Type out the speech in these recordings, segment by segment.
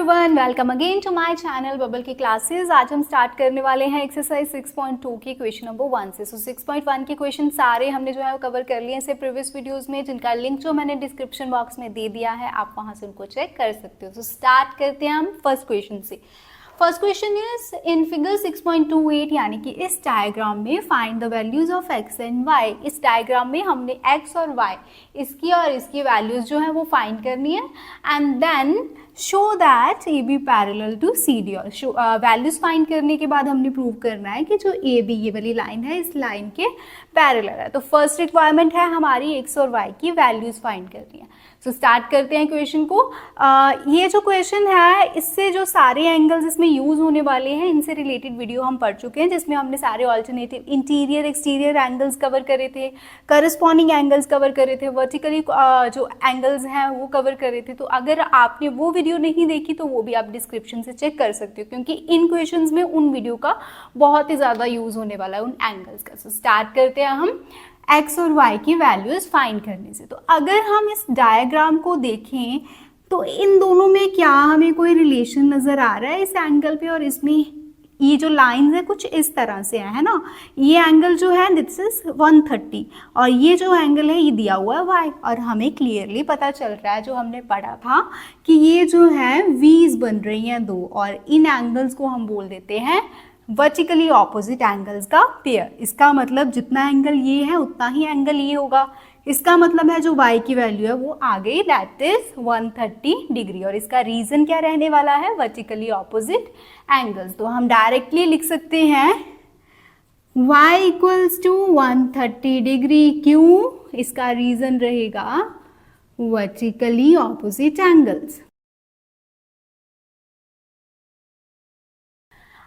Everyone, welcome again to my channel Bubble की classes. आज हम स्टार्ट करने वाले हैं एक्सरसाइज 6.2 की क्वेश्चन नंबर 1 से। 6.1 के क्वेश्चन सारे हमने जो है वो कवर कर लिए हैं प्रीवियस वीडियोस में, जिनका लिंक जो मैंने डिस्क्रिप्शन बॉक्स में दे दिया है, आप वहां से उनको चेक कर सकते हो। तो स्टार्ट करते हैं हम फर्स्ट क्वेश्चन से। First question is in figure 6.28, यानी कि इस डायग्राम में find the values of x and y. इस डायग्राम में हमने एक्स और वाई, इसकी और इसकी वैल्यूज जो है वो फाइंड करनी है and then show that A B parallel to C D. और वैल्यूज फाइंड करने के बाद हमने प्रूव करना है कि जो ए बी ये वाली लाइन है इस लाइन के पैरेलल है। तो फर्स्ट रिक्वायरमेंट है हमारी एक्स और वाई की वैल्यूज फाइंड करनी है। तो स्टार्ट करते हैं क्वेश्चन को। ये जो क्वेश्चन है इससे जो सारे एंगल्स इसमें यूज होने वाले हैं, इनसे रिलेटेड वीडियो हम पढ़ चुके हैं, जिसमें हमने सारे alternative interior exterior angles cover करे थे, करस्पॉन्डिंग एंगल्स कवर करे थे, वर्टिकली जो एंगल्स हैं वो कवर करे थे। तो अगर आपने वो वीडियो नहीं देखी तो वो भी आप डिस्क्रिप्शन से चेक कर सकते हो, क्योंकि इन क्वेश्चंस में उन वीडियो का बहुत ही ज़्यादा यूज होने वाला है, उन एंगल्स का। तो स्टार्ट करते हैं हम एक्स और वाई की वैल्यूज फाइंड करने से। तो अगर हम इस डायग्राम को देखें तो इन दोनों में क्या हमें कोई रिलेशन नजर आ रहा है इस एंगल पे और इसमें? ये जो लाइंस है कुछ इस तरह से है ना। ये एंगल जो है दिस इज 130 और ये जो एंगल है ये दिया हुआ है वाई, और हमें क्लियरली पता चल रहा है जो हमने पढ़ा था कि ये जो है वीज बन रही हैं दो, और इन एंगल्स को हम बोल देते हैं वर्टिकली ऑपोजिट एंगल्स का पेयर। इसका मतलब जितना एंगल ये है उतना ही एंगल ये होगा। इसका मतलब है जो y की वैल्यू है वो आ गई, दैट इज 130 डिग्री, और इसका रीजन क्या रहने वाला है? Vertically opposite angles. तो हम डायरेक्टली लिख सकते हैं y इक्वल्स टू 130 डिग्री। क्यों? इसका रीजन रहेगा वर्टिकली ऑपोजिट एंगल्स।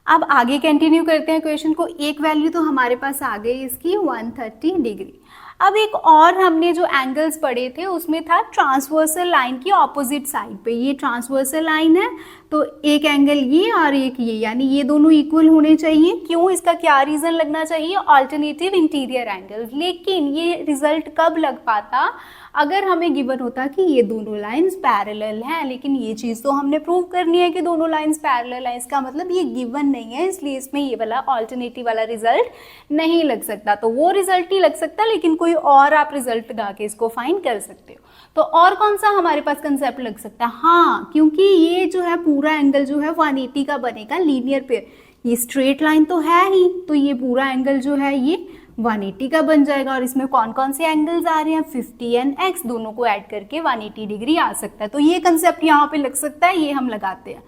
अब आगे कंटिन्यू करते हैं क्वेश्चन को। एक वैल्यू तो हमारे पास आ गई इसकी 130 डिग्री। अब एक और हमने जो एंगल्स पढ़े थे उसमें था ट्रांसवर्सल लाइन की ऑपोजिट साइड पे। ये ट्रांसवर्सल लाइन है तो एक एंगल ये और एक ये, यानी ये दोनों इक्वल होने चाहिए। क्यों? इसका क्या रीजन लगना चाहिए? Alternative interior angles. लेकिन ये रिजल्ट कब लग पाता? अगर हमें गिवन होता कि ये दोनों लाइंस पैरेलल हैं, लेकिन ये चीज़ तो हमने प्रूव करनी है कि दोनों लाइंस पैरेलल हैं। इसका मतलब ये गिवन नहीं है, इसलिए इसमें ये वाला ऑल्टरनेटिव वाला रिजल्ट नहीं लग सकता। तो वो रिजल्ट ही लग सकता, लेकिन कोई और आप रिजल्ट लगा के इसको फाइंड कर सकते हो। तो और कौन सा हमारे पास कंसेप्ट लग सकता है? हाँ, क्योंकि ये जो है पूरा एंगल जो है 180 का बनेगा लीनियर पेयर। ये स्ट्रेट लाइन तो है ही, तो ये पूरा एंगल जो है ये 180 का बन जाएगा। और इसमें कौन कौन से एंगल्स आ रहे हैं? 50 एंड x, दोनों को ऐड करके 180 डिग्री आ सकता है। तो ये कंसेप्ट यहाँ पे लग सकता है, ये हम लगाते हैं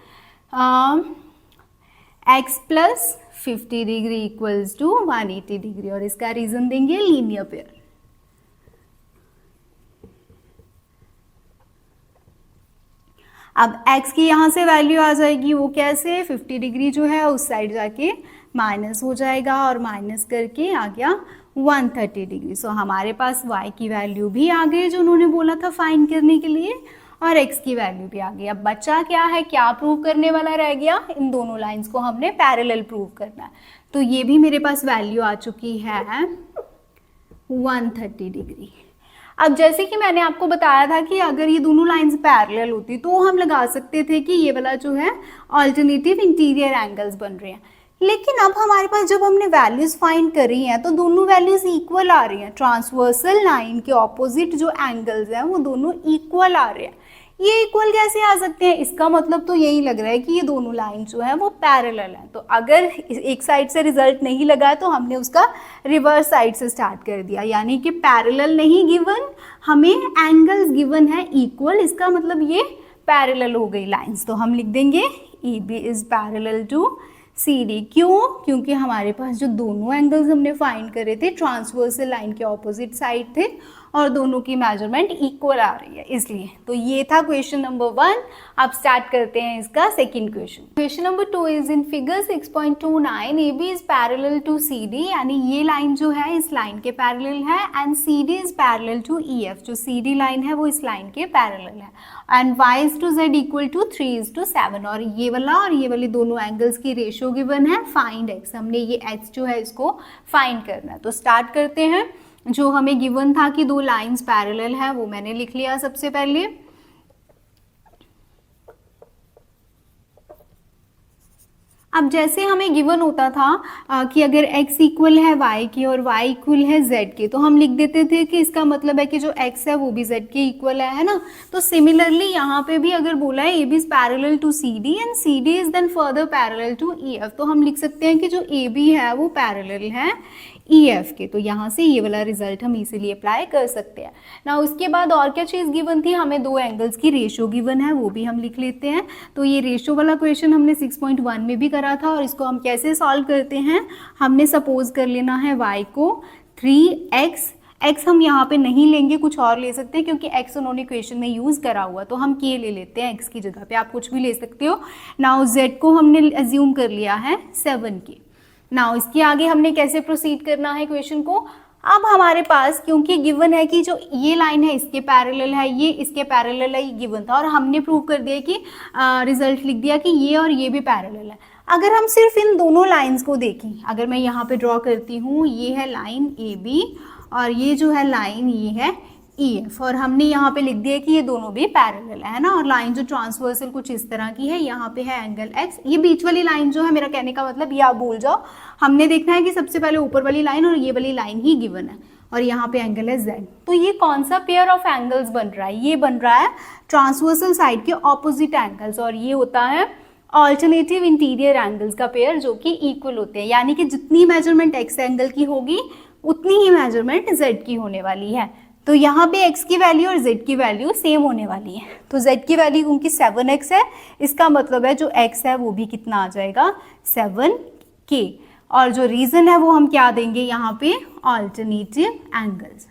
x plus 50 degree equals to 180 degree, और इसका रीजन देंगे लीनियर पेयर। अब x की यहाँ से वैल्यू आ जाएगी, वो कैसे? 50 डिग्री जो है उस साइड जाके माइनस हो जाएगा और माइनस करके आ गया 130 डिग्री। सो हमारे पास y की वैल्यू भी आ गई जो उन्होंने बोला था फाइंड करने के लिए, और x की वैल्यू भी आ गई। अब बचा क्या है? क्या प्रूव करने वाला रह गया? इन दोनों लाइंस को हमने पैरेलल प्रूव करना है। तो ये भी मेरे पास वैल्यू आ चुकी है 130 डिग्री। अब जैसे कि मैंने आपको बताया था कि अगर ये दोनों लाइंस पैरेलल होती तो हम लगा सकते थे कि ये वाला जो है ऑल्टरनेटिव इंटीरियर एंगल्स बन रहे हैं। लेकिन अब हमारे पास जब हमने वैल्यूज फाइंड करी हैं तो दोनों वैल्यूज इक्वल आ रही हैं। ट्रांसवर्सल लाइन के ऑपोजिट जो एंगल्स हैं वो दोनों इक्वल आ रहे हैं। ये इक्वल कैसे आ सकते हैं? इसका मतलब तो यही लग रहा है कि ये दोनों लाइन जो है वो पैरेलल हैं। तो अगर एक साइड से रिजल्ट नहीं लगा तो हमने उसका रिवर्स साइड से स्टार्ट कर दिया, यानी कि पैरेलल नहीं गिवन, हमें एंगल्स गिवन है इक्वल। इसका मतलब ये पैरेलल हो गई लाइंस। तो हम लिख देंगे A B is parallel to C D. क्यों? क्योंकि हमारे पास जो दोनों एंगल्स हमने फाइंड करे थे ट्रांसवर्सल लाइन के ऑपोजिट साइड थे और दोनों की मेजरमेंट इक्वल आ रही है, इसलिए। तो ये था क्वेश्चन नंबर 1। अब स्टार्ट करते हैं इसका second question. Question number 2 is in figure 6.29 A B is parallel to C D, यानी ये लाइन जो है इस लाइन के पैरेलल है, and C D is parallel to E F. जो सी डी लाइन है वो इस लाइन के पैरेलल है, and y is to z equal to 3:7, और ये वाली दोनों एंगल्स की रेशियो गिवन है। फाइंड x, हमने ये x जो है इसको फाइंड करना है। तो स्टार्ट करते हैं। जो हमें गिवन था कि दो लाइंस पैरेलल है वो मैंने लिख लिया सबसे पहले। अब जैसे हमें गिवन होता था कि अगर x इक्वल है y के और y इक्वल है z के, तो हम लिख देते थे कि इसका मतलब है कि जो x है वो भी z के इक्वल है ना। तो सिमिलरली यहाँ पे भी अगर बोला है AB is parallel to CD and CD is then further parallel to EF, तो हम लिख सकते हैं कि जो AB है वो पैरेलल है EF के। तो यहाँ से ये वाला रिजल्ट हम इसीलिए अप्लाई कर सकते हैं ना। उसके बाद और क्या चीज़ गिवन थी, हमें दो एंगल्स की रेशो गिवन है, वो भी हम लिख लेते हैं। तो ये रेशो वाला क्वेश्चन हमने 6.1 में भी करा था, और इसको हम कैसे सॉल्व करते हैं, हमने सपोज कर लेना है y को 3x, x हम यहाँ पे नहीं लेंगे, कुछ और ले सकते हैं क्योंकि x उन्होंने क्वेश्चन में यूज़ करा हुआ, तो हम k ले लेते हैं x की जगह पे, आप कुछ भी ले सकते हो। नाउ z को हमने एज्यूम कर लिया है 7k। नाउ इसके आगे हमने कैसे प्रोसीड करना है क्वेश्चन को, अब हमारे पास क्योंकि गिवन है कि जो ये लाइन है इसके पैरेलल है, ये इसके पैरेलल है, ये गिवन था, और हमने प्रूव कर दिया कि रिजल्ट लिख दिया कि ये और ये भी पैरेलल है। अगर हम सिर्फ इन दोनों लाइंस को देखें, अगर मैं यहाँ पे ड्रॉ करती हूँ, ये है लाइन AB और ये जो है लाइन ये है EF, और हमने यहाँ पे लिख दिया कि ये दोनों भी पैरेलल है ना। और लाइन जो ट्रांसवर्सल कुछ इस तरह की है, यहाँ पे है एंगल X। ये बीच वाली लाइन जो है, मेरा कहने का मतलब ये आप भूल जाओ, हमने देखना है कि सबसे पहले ऊपर वाली लाइन और ये वाली लाइन ही गिवन है, और यहाँ पे एंगल है Z। तो ये कौन सा पेयर ऑफ एंगल्स बन रहा है, ये बन रहा है ट्रांसवर्सल साइड के ऑपोजिट एंगल्स, और ये होता है ऑल्टरनेटिव इंटीरियर एंगल्स का पेयर जो कि इक्वल होते हैं। यानी कि जितनी मेजरमेंट X एंगल की होगी उतनी ही मेजरमेंट Z की होने वाली है। तो यहाँ पे x की वैल्यू और z की वैल्यू सेम होने वाली है। तो z की वैल्यू क्योंकि 7x है, इसका मतलब है जो x है वो भी कितना आ जाएगा 7k, और जो रीजन है वो हम क्या देंगे यहाँ पे, ऑल्टरनेटिव एंगल्स।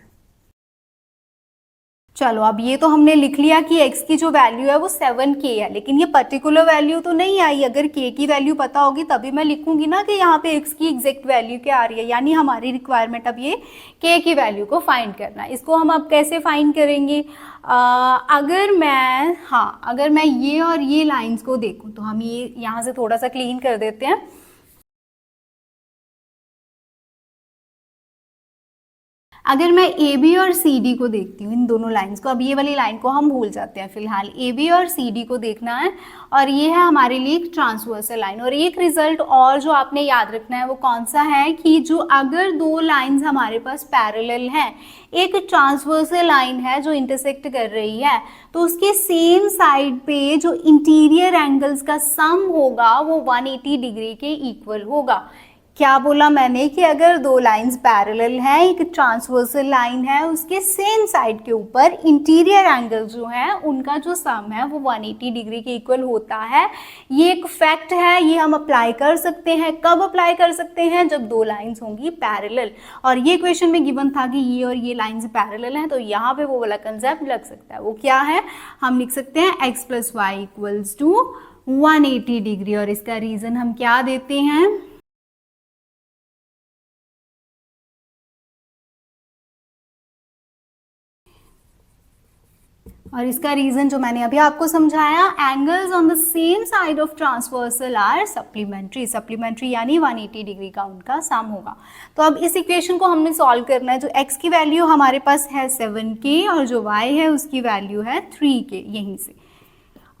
चलो अब ये तो हमने लिख लिया कि x की जो वैल्यू है वो 7k है, लेकिन ये पर्टिकुलर वैल्यू तो नहीं आई। अगर k की वैल्यू पता होगी तभी मैं लिखूंगी ना कि यहाँ पे x की एग्जैक्ट वैल्यू क्या आ रही है। यानी हमारी रिक्वायरमेंट अब ये k की वैल्यू को फाइंड करना है। इसको हम अब कैसे फाइंड करेंगे, अगर मैं ये और ये लाइन्स को देखूँ, तो हम ये यहाँ से थोड़ा सा क्लीन कर देते हैं। अगर मैं AB और CD को देखती हूँ, इन दोनों लाइंस को, अब ये वाली लाइन को हम भूल जाते हैं फिलहाल, AB और CD को देखना है, और ये है हमारे लिए एक ट्रांसवर्सल लाइन। और एक रिजल्ट और जो आपने याद रखना है वो कौन सा है कि जो अगर दो लाइंस हमारे पास पैरेलल हैं, एक ट्रांसवर्सल लाइन है जो इंटरसेक्ट कर रही है, तो उसके सेम साइड पे जो इंटीरियर एंगल्स का सम होगा वो 180 डिग्री के इक्वल होगा। क्या बोला मैंने कि अगर दो लाइंस पैरेलल हैं, एक ट्रांसवर्सल लाइन है, उसके सेम साइड के ऊपर इंटीरियर एंगल जो है उनका जो सम है वो 180 डिग्री के इक्वल होता है। ये एक फैक्ट है, ये हम अप्लाई कर सकते हैं। कब अप्लाई कर सकते हैं, जब दो लाइंस होंगी पैरेलल। और ये क्वेश्चन में गिवन था कि ये और ये लाइंस पैरेलल हैं, तो यहाँ पे वो वाला कंसेप्ट लग सकता है। वो क्या है, हम लिख सकते हैं x + y = 180 डिग्री, और इसका रीजन हम क्या देते हैं, और इसका रीजन जो मैंने अभी आपको समझाया, angles on the same side of transversal are supplementary. Supplementary यानी 180 डिग्री का उनका सम होगा। तो अब इस इक्वेशन को हमने सॉल्व करना है। जो x की वैल्यू हमारे पास है 7k और जो y है उसकी वैल्यू है 3k, यहीं से,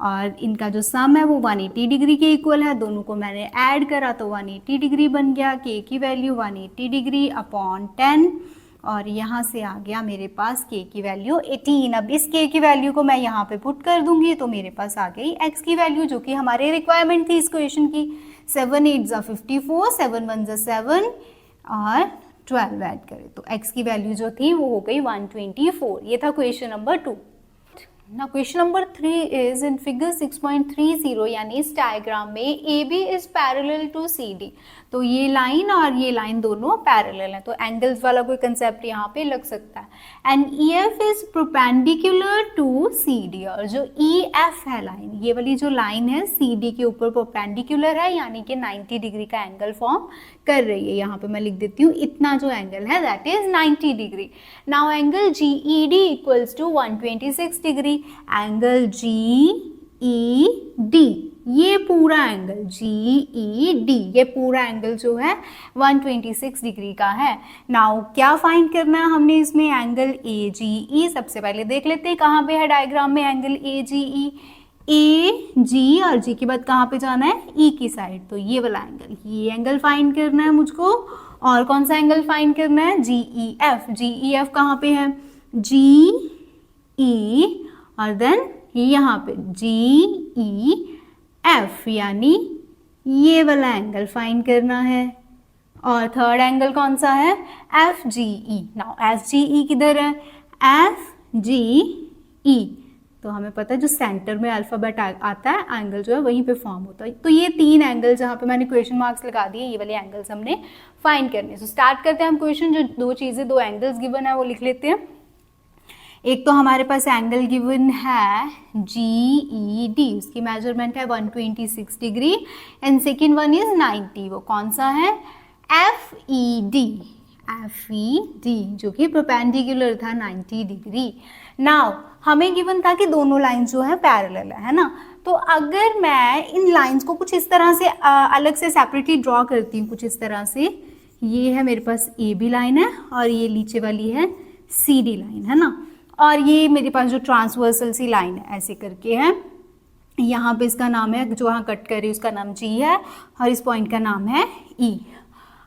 और इनका जो सम है वो 180 डिग्री के इक्वल है। दोनों को मैंने ऐड करा तो 180 डिग्री बन गया। k की वैल्यू 180 डिग्री अपॉन 10, और यहाँ से आ गया मेरे पास k की वैल्यू 18। अब इस k की वैल्यू को मैं यहाँ पे पुट कर दूंगी तो मेरे पास आ गई x की वैल्यू, जो कि हमारे रिक्वायरमेंट थी इस क्वेश्चन की। 7 8 = 54, 7 1 = 7 और 12 ऐड करें तो x की वैल्यू जो थी वो हो गई 124। ये था question number 2। Now question number 3 is in figure 6.30, यानी इस डायग्राम में AB is parallel to CD। तो ये लाइन और ये लाइन दोनों पैरेलल हैं, तो एंगल्स वाला कोई कंसेप्ट यहाँ पे लग सकता है। And EF is perpendicular to CD, और जो EF है लाइन, ये वाली जो लाइन है CD के ऊपर परपेंडिकुलर है, यानी कि 90 डिग्री का एंगल फॉर्म कर रही है। यहाँ पे मैं लिख देती हूँ, इतना जो एंगल है that is 90 degree. Now angle GED = 126 degree. Angle GED, ये पूरा एंगल GED, ये पूरा एंगल जो है 126 डिग्री का है। नाउ क्या फाइंड करना है हमने इसमें, एंगल AGE। सबसे पहले देख लेते हैं कहाँ पे है डायग्राम में एंगल AGE। ए जी और जी के बाद कहाँ पे जाना है, ई की साइड, तो ये वाला एंगल, ये एंगल फाइंड करना है मुझको। और कौन सा एंगल फाइंड करना है, जी ई एफ। जी ई एफ कहाँ पे है, जी ई और देन यहाँ पे जी ई एफ, यानी ये वाला एंगल फाइंड करना है। और थर्ड एंगल कौन सा है, एफ जी ई। नाउ एफ जी ई किधर है, एफ जी ई, तो हमें पता है जो सेंटर में अल्फाबेट आता है एंगल जो है वहीं पे फॉर्म होता है। तो ये तीन एंगल जहाँ पे मैंने क्वेश्चन मार्क्स लगा दिए, ये वाले एंगल्स हमने फाइंड करने। सो स्टार्ट करते हैं हम क्वेश्चन। जो दो चीज़ें, दो एंगल्स गिवन है वो लिख लेते हैं। एक तो हमारे पास एंगल गिवन है GED, उसकी मेजरमेंट है 126 degree, and second one is 90, वो कौन सा है, FED, जो कि परपेंडिकुलर था 90 डिग्री। नाउ हमें गिवन था कि दोनों लाइन जो है पैरेलल है ना, तो अगर मैं इन लाइंस को कुछ इस तरह से अलग से सेपरेटली ड्रॉ करती हूँ, कुछ इस तरह से, ये है मेरे पास AB लाइन है और ये नीचे वाली है CD लाइन है ना, और ये मेरे पास जो ट्रांसवर्सल सी लाइन है ऐसे करके है, यहाँ पे इसका नाम है, जो यहाँ कट कर रही है उसका नाम G है और इस पॉइंट का नाम है E।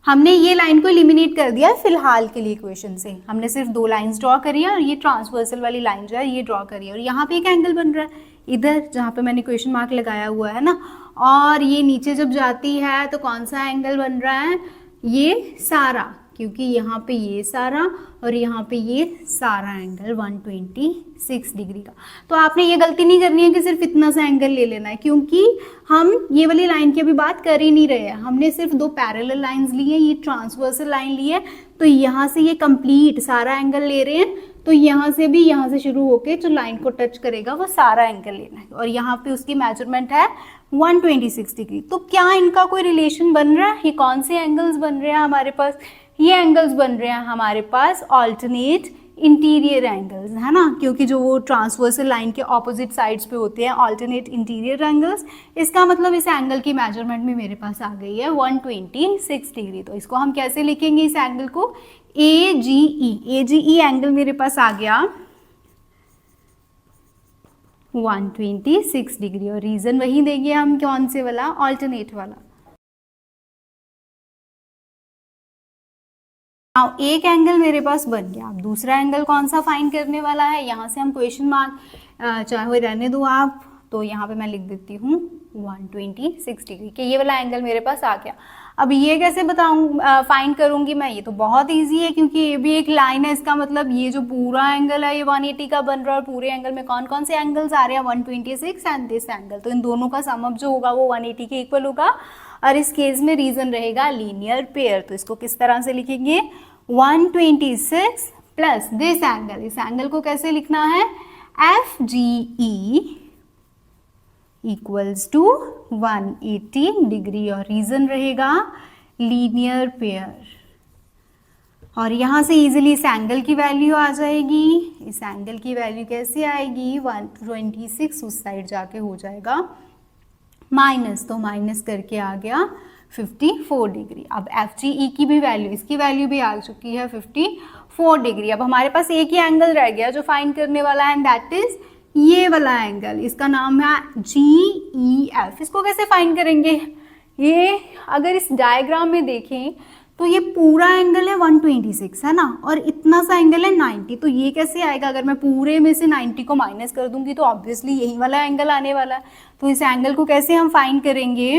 हमने ये लाइन को एलिमिनेट कर दिया फिलहाल के लिए इक्वेशन से, हमने सिर्फ दो लाइंस ड्रॉ करी है और ये ट्रांसवर्सल वाली लाइन जो है ये ड्रॉ करी है, और यहाँ पे एक एंगल बन रहा है इधर जहाँ पे मैंने क्वेश्चन मार्क लगाया हुआ है ना, और ये नीचे जब जाती है तो कौन सा एंगल बन रहा है, ये सारा, क्योंकि यहाँ पे ये सारा और यहाँ पे ये सारा एंगल 126 डिग्री का। तो आपने ये गलती नहीं करनी है कि सिर्फ इतना सा एंगल ले लेना है, क्योंकि हम ये वाली लाइन की अभी बात कर ही नहीं रहे हैं, हमने सिर्फ दो पैरेलल लाइंस ली है, ये ट्रांसवर्सल लाइन ली है, तो यहाँ से ये कंप्लीट सारा एंगल ले रहे हैं, तो यहाँ से भी, यहाँ से शुरू होके जो लाइन को टच करेगा वो सारा एंगल लेना है, और यहाँ पे उसकी मेजरमेंट है 126 डिग्री। तो क्या इनका कोई रिलेशन बन रहा है, ये कौन से एंगल्स बन रहे हैं हमारे पास, ये एंगल्स बन रहे हैं हमारे पास ऑल्टरनेट इंटीरियर एंगल्स है ना, क्योंकि जो वो ट्रांसवर्सल लाइन के ऑपोजिट साइड्स पे होते हैं ऑल्टरनेट इंटीरियर एंगल्स। इसका मतलब इस एंगल की मेजरमेंट में मेरे पास आ गई है 126 डिग्री। तो इसको हम कैसे लिखेंगे इस एंगल को, AGE एंगल मेरे पास आ गया 126 डिग्री, और रीजन वही देंगे हम, कौन से वाला, ऑल्टरनेट वाला। अब एक एंगल मेरे पास बन गया, अब दूसरा एंगल कौन सा फाइंड करने वाला है, यहाँ से हम क्वेश्चन मार्क चाहे रहने दो आप, तो यहाँ पे मैं लिख देती हूँ 126 डिग्री के, ये वाला एंगल मेरे पास आ गया। अब ये कैसे बताऊँ, फाइंड करूँगी मैं, ये तो बहुत इजी है, क्योंकि ये भी एक लाइन है, इसका मतलब ये जो पूरा एंगल है ये 180 का बन रहा है, और पूरे एंगल में कौन कौन से एंगल्स आ रहे हैं, 126 एंड दिस एंगल, तो इन दोनों का सम अप जो होगा वो 180 के इक्वल होगा, और इस केस में रीजन रहेगा लीनियर पेयर। तो इसको किस तरह से लिखेंगे, 126 प्लस दिस एंगल, इस एंगल को कैसे लिखना है, FGE इक्वल्स टू 180 डिग्री, और रीजन रहेगा लीनियर पेयर। और यहाँ से इजीली इस एंगल की वैल्यू आ जाएगी, इस एंगल की वैल्यू कैसे आएगी, 126 उस साइड जाके हो जाएगा माइनस, तो माइनस करके आ गया 54 डिग्री। अब FGE की भी वैल्यू, इसकी वैल्यू भी आ चुकी है 54 डिग्री। अब हमारे पास एक ही एंगल रह गया जो फाइंड करने वाला है, एंड दैट इज ये वाला एंगल, इसका नाम है GEF। इसको कैसे फाइंड करेंगे, ये अगर इस डायग्राम में देखें तो ये पूरा एंगल है 126 है ना, और इतना सा एंगल है 90, तो ये कैसे आएगा, अगर मैं पूरे में से 90 को माइनस कर दूंगी तो ऑब्वियसली यही वाला एंगल आने वाला है। तो इस एंगल को कैसे हम फाइंड करेंगे,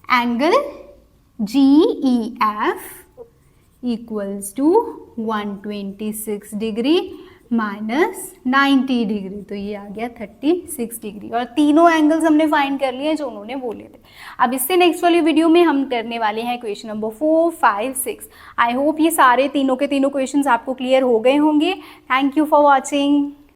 angle GEF equals to 126 degree minus 90 degree, तो ये आ गया 36 डिग्री, और तीनों एंगल्स हमने फाइंड कर लिए जो उन्होंने बोले थे। अब इससे नेक्स्ट वाली वीडियो में हम करने वाले हैं क्वेश्चन नंबर 4, 5, 6। आई होप ये सारे तीनों के तीनों क्वेश्चंस आपको क्लियर हो गए होंगे। Thank you for watching.